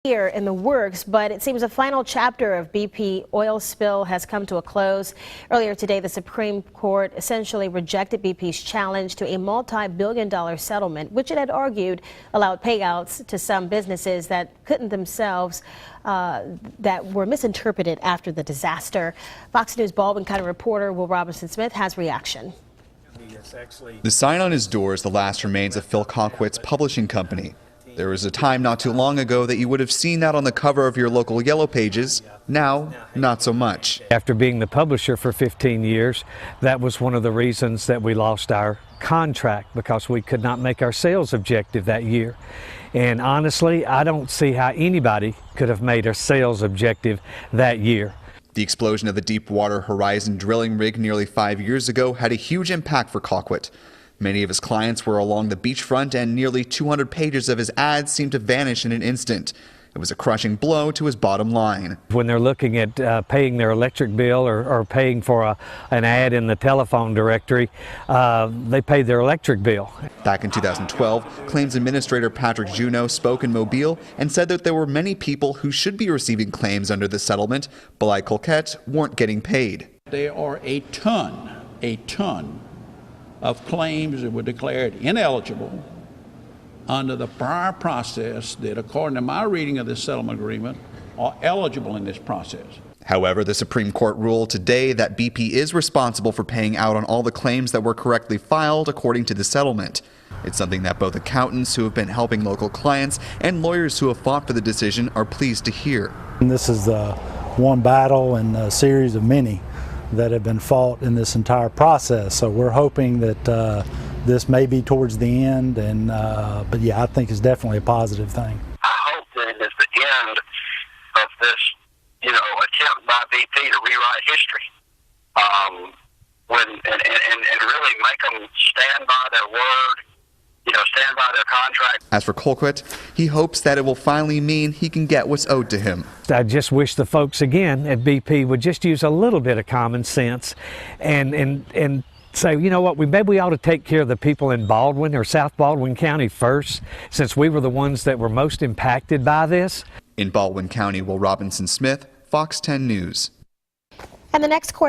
Here in the works, but it seems a final chapter of BP oil spill has come to a close. Earlier today, the Supreme Court essentially rejected BP's challenge to a multi-billion-dollar settlement, which it had argued allowed payouts to some businesses that couldn't themselves, that were misinterpreted after the disaster. Fox News Baldwin County reporter Will Robinson-Smith has reaction. The sign on his door is the last remains of Phil Colquitt's publishing company. There was a time not too long ago that you would have seen that on the cover of your local Yellow Pages. Now, not so much. After being the publisher for 15 years, that was one of the reasons that we lost our contract, because we could not make our sales objective that year. And honestly, I don't see how anybody could have made a sales objective that year. The explosion of the Deepwater Horizon drilling rig nearly 5 years ago had a huge impact for Colquitt. Many of his clients were along the beachfront, and nearly 200 pages of his ads seemed to vanish in an instant. It was a crushing blow to his bottom line. When they're looking at paying their electric bill or paying for an ad in the telephone directory, they paid their electric bill. Back in 2012, claims administrator Patrick Juneau spoke in Mobile and said that there were many people who should be receiving claims under the settlement, but like Colquitt, weren't getting paid. There are a ton of claims that were declared ineligible under the prior process that, according to my reading of this settlement agreement, are eligible in this process. However, the Supreme Court ruled today that BP is responsible for paying out on all the claims that were correctly filed according to the settlement. It's something that both accountants who have been helping local clients and lawyers who have fought for the decision are pleased to hear. And this is one battle in a series of many that have been fought in this entire process. So we're hoping that this may be towards the end, and but yeah, I think it's definitely a positive thing. I hope that it is the end of this, attempt by BP to rewrite history, and really make them stand by their word. Stand by their contract. As for Colquitt, he hopes that it will finally mean he can get what's owed to him. I just wish the folks again at BP would just use a little bit of common sense and say, you know what, maybe we ought to take care of the people in Baldwin or South Baldwin County first, since we were the ones that were most impacted by this. In Baldwin County, Will Robinson-Smith, Fox 10 News. And the next court